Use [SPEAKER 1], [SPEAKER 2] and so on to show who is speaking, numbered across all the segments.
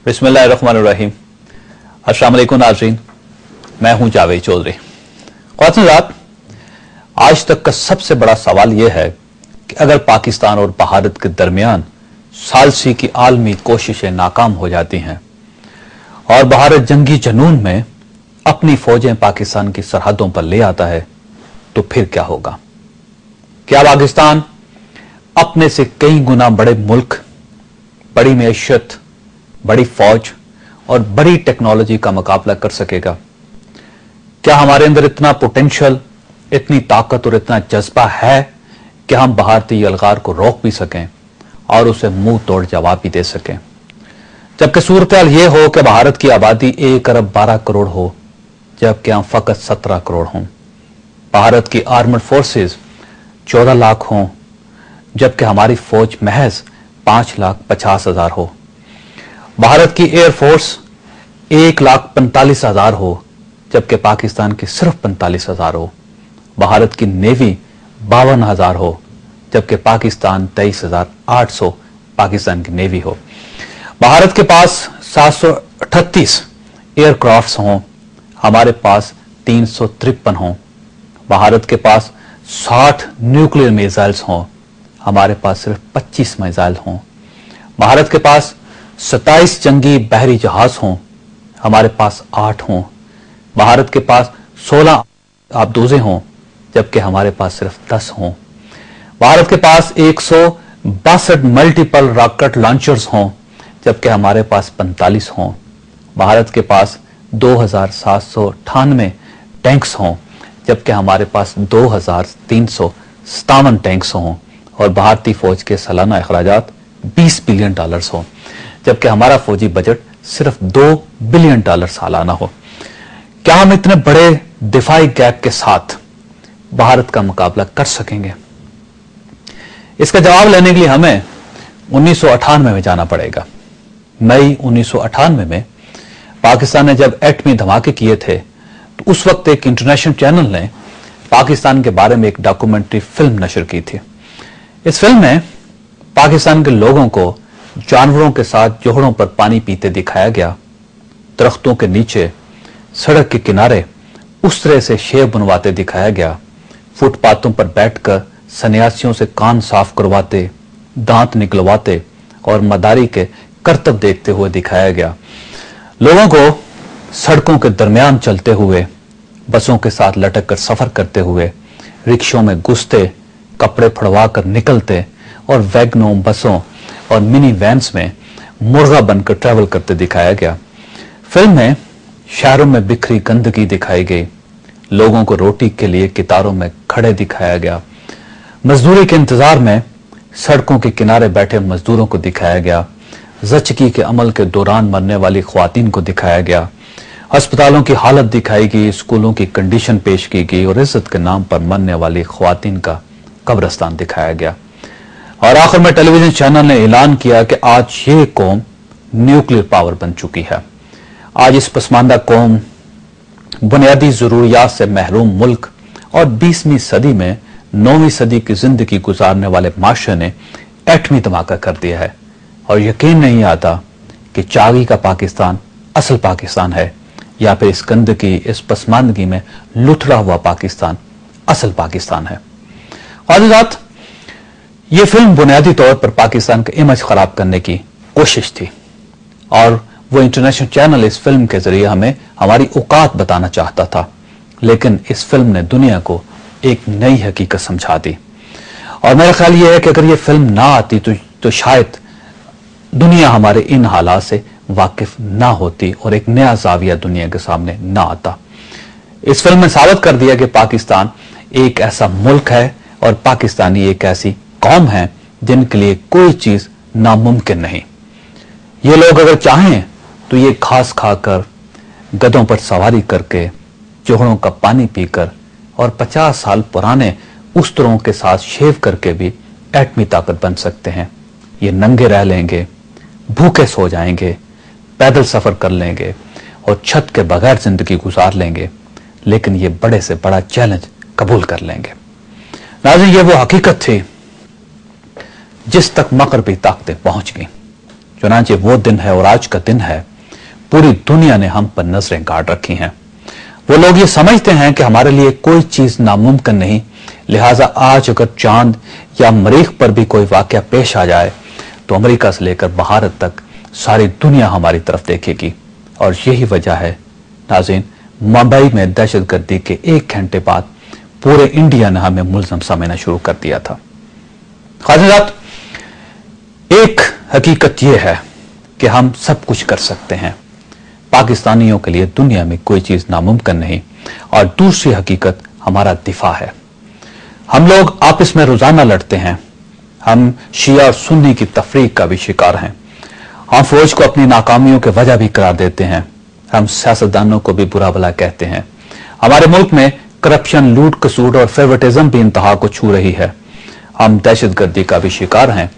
[SPEAKER 1] बिस्मिल्लाहिर्रहमानिर्रहीम। अस्सलाम वालेकुम नाज़रीन, मैं हूं जावेद चौधरी। ख़वातीन, आज तक का सबसे बड़ा सवाल यह है कि अगर पाकिस्तान और भारत के दरमियान सालसी की आलमी कोशिशें नाकाम हो जाती हैं और भारत जंगी जनून में अपनी फौजें पाकिस्तान की सरहदों पर ले आता है तो फिर क्या होगा? क्या पाकिस्तान अपने से कई गुना बड़े मुल्क, बड़ी मैशत, बड़ी फौज और बड़ी टेक्नोलॉजी का मुकाबला कर सकेगा? क्या हमारे अंदर इतना पोटेंशियल, इतनी ताकत और इतना जज्बा है कि हम भारतीय यलगार को रोक भी सकें और उसे मुंह तोड़ जवाब भी दे सकें? जबकि सूरत-ए-हाल यह हो कि भारत की आबादी 1 अरब 12 करोड़ हो, जबकि हम फकत 17 करोड़ हों। भारत की आर्मड फोर्सेस 14 लाख हों, जबकि हमारी फौज महज 5,50,000 हो। भारत की एयरफोर्स 1,45,000 हो, जबकि पाकिस्तान की सिर्फ 45,000 हो। भारत की नेवी 52,000 हो, जबकि पाकिस्तान 23,800 पाकिस्तान की नेवी हो। भारत के पास 738 एयरक्राफ्ट्स हों, हमारे पास 353 हों। भारत के पास 60 न्यूक्लियर मिसाइल्स हों, हमारे पास सिर्फ 25 मिसाइल हों। भारत के पास 27 जंगी बहरी जहाज हों, हमारे पास 8 हों। भारत के पास 16 आबदोजे हों, जबकि हमारे पास सिर्फ 10 हों। भारत के पास 162 मल्टीपल रॉकेट लॉन्चर्स हों, जबकि हमारे पास 45 हों। भारत के पास 2,798 टैंक्स हों, जबकि हमारे पास 2,357 टैंक्स हों। और भारतीय फौज के सालाना अखराजात $20 बिलियन हों, जबकि हमारा फौजी बजट सिर्फ $2 बिलियन सालाना हो। क्या हम इतने बड़े दिफाई गैप के साथ भारत का मुकाबला कर सकेंगे? इसका जवाब लेने के लिए हमें 1998 में जाना पड़ेगा। मई 1998 में पाकिस्तान ने जब एटमी धमाके किए थे तो उस वक्त एक इंटरनेशनल चैनल ने पाकिस्तान के बारे में एक डॉक्यूमेंट्री फिल्म नशर की थी। इस फिल्म में पाकिस्तान के लोगों को जानवरों के साथ जोहड़ों पर पानी पीते दिखाया गया। दरख्तों के नीचे, सड़क के किनारे उस तरह से शेर बनवाते दिखाया गया। फुटपाथों पर बैठकर सन्यासियों से कान साफ करवाते, दांत निकलवाते और मदारी के करतब देखते हुए दिखाया गया। लोगों को सड़कों के दरमियान चलते हुए, बसों के साथ लटक कर सफर करते हुए, रिक्शों में घुसते, कपड़े फड़वा कर निकलते और वैगनों, बसों और मिनी वैन्स में मुर्गा बनकर ट्रैवल करते दिखाया गया। फिल्म में शहरों में बिखरी गंदगी दिखाई गई। लोगों को रोटी के लिए कितारों में खड़े दिखाया गया। मजदूरी के इंतजार में सड़कों के किनारे बैठे मजदूरों को दिखाया गया। ज़चगी के अमल के दौरान मरने वाली ख्वातीन को दिखाया गया। अस्पतालों की हालत दिखाई गई, स्कूलों की कंडीशन पेश की गई और इज्जत के नाम पर मरने वाली ख्वातीन का कब्रिस्तान दिखाया गया। और आखिर में टेलीविजन चैनल ने ऐलान किया कि आज ये कौम न्यूक्लियर पावर बन चुकी है। आज इस पसमानदा कौम, बुनियादी जरूरियात से महरूम मुल्क और 20वीं सदी में 9वीं सदी की जिंदगी गुजारने वाले माशरे ने एटमी धमाका कर दिया है और यकीन नहीं आता कि चागी का पाकिस्तान असल पाकिस्तान है या फिर इस गंदगी, इस पसमानदगी में लुथड़ा हुआ पाकिस्तान असल पाकिस्तान है। और ये फिल्म बुनियादी तौर पर पाकिस्तान का इमेज खराब करने की कोशिश थी और वो इंटरनेशनल चैनल इस फिल्म के जरिए हमें हमारी औकात बताना चाहता था, लेकिन इस फिल्म ने दुनिया को एक नई हकीकत समझा दी। और मेरा ख्याल ये है कि अगर ये फिल्म ना आती तो शायद दुनिया हमारे इन हालात से वाकिफ ना होती और एक नया जाविया दुनिया के सामने ना आता। इस फिल्म में साबित कर दिया कि पाकिस्तान एक ऐसा मुल्क है और पाकिस्तानी एक ऐसी कौम है जिनके लिए कोई चीज नामुमकिन नहीं। ये लोग अगर चाहें तो ये घास खाकर, गधों पर सवारी करके, जोहड़ों का पानी पीकर और 50 साल पुराने उस्तरों के साथ शेव करके भी एटमी ताकत बन सकते हैं। ये नंगे रह लेंगे, भूखे सो जाएंगे, पैदल सफर कर लेंगे और छत के बगैर जिंदगी गुजार लेंगे, लेकिन ये बड़े से बड़ा चैलेंज कबूल कर लेंगे। नाज़रीन, ये वो हकीकत थी जिस तक मगरबी ताकतें पहुंच गई। चुनांचे वो दिन है और आज का दिन है, पूरी दुनिया ने हम पर नजरें गाड़ रखी हैं। वो लोग ये समझते हैं कि हमारे लिए कोई चीज नामुमकिन नहीं, लिहाजा आज अगर चांद या मरीख पर भी कोई वाकया पेश आ जाए तो अमेरिका से लेकर भारत तक सारी दुनिया हमारी तरफ देखेगी। और यही वजह है नाज़रीन, मुंबई में दहशतगर्दी के 1 घंटे बाद पूरे इंडिया ने हमें मुल्ज़म समझना शुरू कर दिया था। खातिरात, एक हकीकत यह है कि हम सब कुछ कर सकते हैं, पाकिस्तानियों के लिए दुनिया में कोई चीज नामुमकिन नहीं। और दूसरी हकीकत हमारा दिफा है। हम लोग आपस में रोजाना लड़ते हैं, हम शिया और सुन्नी की तफरीक का भी शिकार हैं। हम फौज को अपनी नाकामियों की वजह भी करार देते हैं, हम सियासतदानों को भी बुरा भला कहते हैं। हमारे मुल्क में करप्शन, लूट खसूट और फेवरेटिज्म भी इंतहा को छू रही है। हम दहशतगर्दी का भी शिकार हैं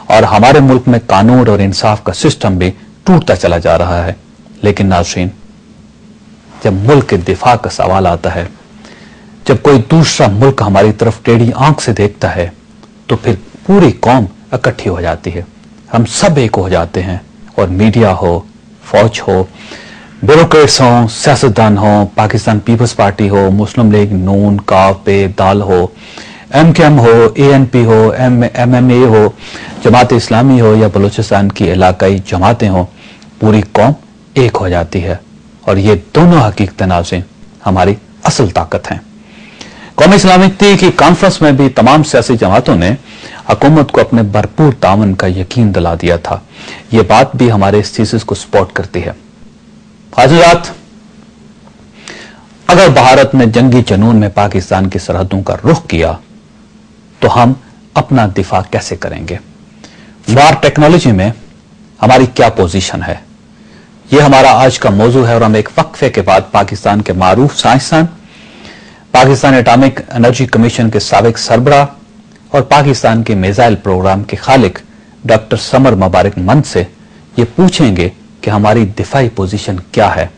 [SPEAKER 1] और हमारे मुल्क में कानून और इंसाफ का सिस्टम भी टूटता चला जा रहा है। लेकिन नाज़रीन, जब मुल्क के दिफा का सवाल आता है, जब कोई दूसरा मुल्क हमारी तरफ टेढ़ी आंख से देखता है, तो फिर पूरी कौम इकट्ठी हो जाती है, हम सब एक हो जाते हैं। और मीडिया हो, फौज हो, ब्यूरोक्रेट्स हो, सियासतदान हो, पाकिस्तान पीपल्स पार्टी हो, मुस्लिम लीग नून, काफ, दाल हो, MKM हो, ANP हो, MMA हो, जमात इस्लामी हो या बलूचिस्तान की इलाकाई जमातें हो, पूरी कौम एक हो जाती है। और ये दोनों हकीकतें नाज़रीन हमारी असल ताकत हैं। कौमी इस्लामी की कॉन्फ्रेंस में भी तमाम सियासी जमातों ने हुकूमत को अपने भरपूर तावन का यकीन दिला दिया था। ये बात भी हमारे इस थीसिस को सपोर्ट करती है। हाज़रात, अगर भारत ने जंगी जनून में पाकिस्तान की सरहदों का रुख किया तो हम अपना दिफा कैसे करेंगे? वार टेक्नोलॉजी में हमारी क्या पोजीशन है, यह हमारा आज का मौजू है। और हम एक वक्फे के बाद पाकिस्तान के मारूफ साइंसदान, पाकिस्तान एटॉमिक एनर्जी कमीशन के साबिक सरबराह और पाकिस्तान के मिसाइल प्रोग्राम के खालिक डॉक्टर समर मुबारक मंद से ये पूछेंगे कि हमारी दिफाई पोजीशन क्या है,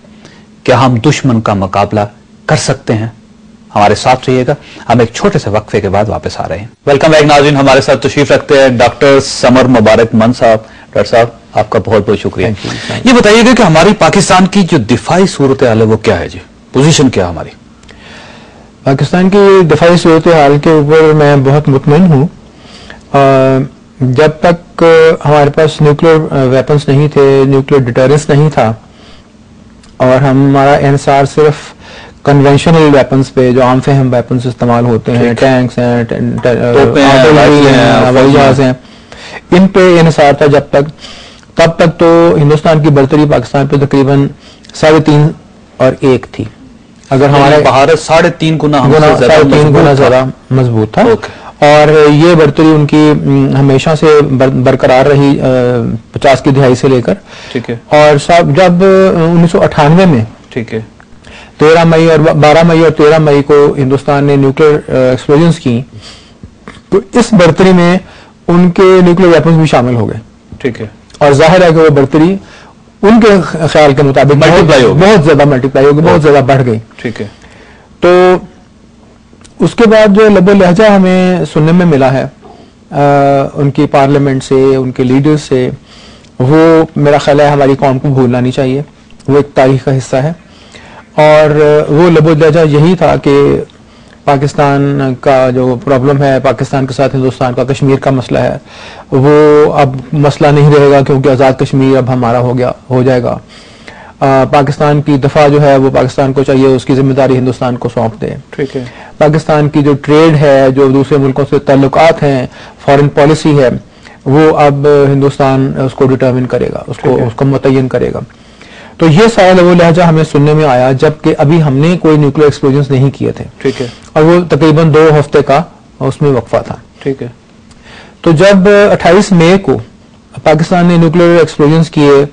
[SPEAKER 1] क्या हम दुश्मन का मुकाबला कर सकते हैं। हमारे साथ रहिएगा, हम एक छोटे से वक्फे के बाद वापस आ रहे हैं। वेलकम बैक नाज़रीन, हमारे साथ तशरीफ रखते हैं डॉक्टर समर मुबारक मंद साहब। डॉक्टर साहब, आपका बहुत बहुत शुक्रिया। ये बताइएगा कि हमारी पाकिस्तान की जो दिफाई सूरत हाल है वो क्या है जी, पोजीशन क्या है हमारी?
[SPEAKER 2] पाकिस्तान की दिफाई सूरत हाल के ऊपर मैं बहुत मुतमईन हूँ। जब तक हमारे पास न्यूक्लियर वेपन्स नहीं थे, न्यूक्लियर डिटरेंस नहीं था और हमारा इन्हिसार सिर्फ कन्वेंशनल वेपन्स पे, जो आम फहम वेपन्स इस्तेमाल होते हैं, टैंक्स हैं, हवाई जहाज हैं, इन पे इन्हिसार था तब तक तो हिंदुस्तान की बर्तरी पाकिस्तान पे तकरीबन 3.5 और 1 थी। अगर हमारे
[SPEAKER 1] भारत 3.5 गुना
[SPEAKER 2] ज्यादा मजबूत था। और ये बर्तरी उनकी हमेशा से बरकरार रही 50 की दहाई से लेकर।
[SPEAKER 1] ठीक है।
[SPEAKER 2] और जब 1998 में,
[SPEAKER 1] ठीक है,
[SPEAKER 2] 12 मई और 13 मई को हिंदुस्तान ने न्यूक्लियर एक्सप्लोजन्स की, तो इस बर्तरी में उनके न्यूक्लियर वेपन्स भी शामिल हो गए। ठीक है। और जाहिर है कि वो बर्तरी उनके ख्याल के मुताबिक बहुत ज्यादा मल्टीप्लाई होगी, बहुत ज्यादा बढ़ गई।
[SPEAKER 1] ठीक है।
[SPEAKER 2] तो उसके बाद जो लबो लहजा हमें सुनने में मिला है उनकी पार्लियामेंट से, उनके लीडर्स से, वो मेरा ख्याल है हमारी कौम को भूलना नहीं चाहिए। वो एक तारीख का हिस्सा है। और वो लबो लहजा यही था कि पाकिस्तान का जो प्रॉब्लम है, पाकिस्तान के साथ हिंदुस्तान का कश्मीर का मसला है, वो अब मसला नहीं रहेगा क्योंकि आज़ाद कश्मीर अब हमारा हो जाएगा। पाकिस्तान की दफा जो है वो पाकिस्तान को चाहिए, उसकी जिम्मेदारी हिंदुस्तान को सौंप दे। ठीक है। पाकिस्तान की जो ट्रेड है, जो दूसरे मुल्कों से ताल्लुकात हैं, फॉरेन पॉलिसी है, वो अब हिंदुस्तान उसको डिटर्मिन करेगा, उसको मुतय्यन करेगा। तो ये सारा लबो लहजा हमें सुनने में आया जबकि अभी हमने कोई न्यूक्लियर एक्सप्लोजन्स नहीं किए थे। ठीक है। और वो तकरीबन 2 हफ्ते का उसमें वक्फा था। ठीक है। तो जब 28 मई को पाकिस्तान ने न्यूक्लियर एक्सप्लोजन्स किए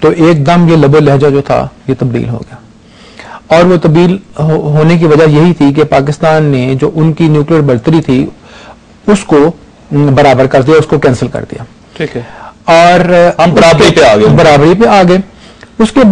[SPEAKER 2] तो एकदम ये लबो लहजा जो था ये तब्दील हो गया। और वो तब्दील होने की वजह यही थी कि पाकिस्तान ने जो उनकी न्यूक्लियर बर्तरी थी उसको बराबर कर दिया, उसको कैंसिल कर दिया। ठीक है। और हम बराबरी पे आ गए। उसके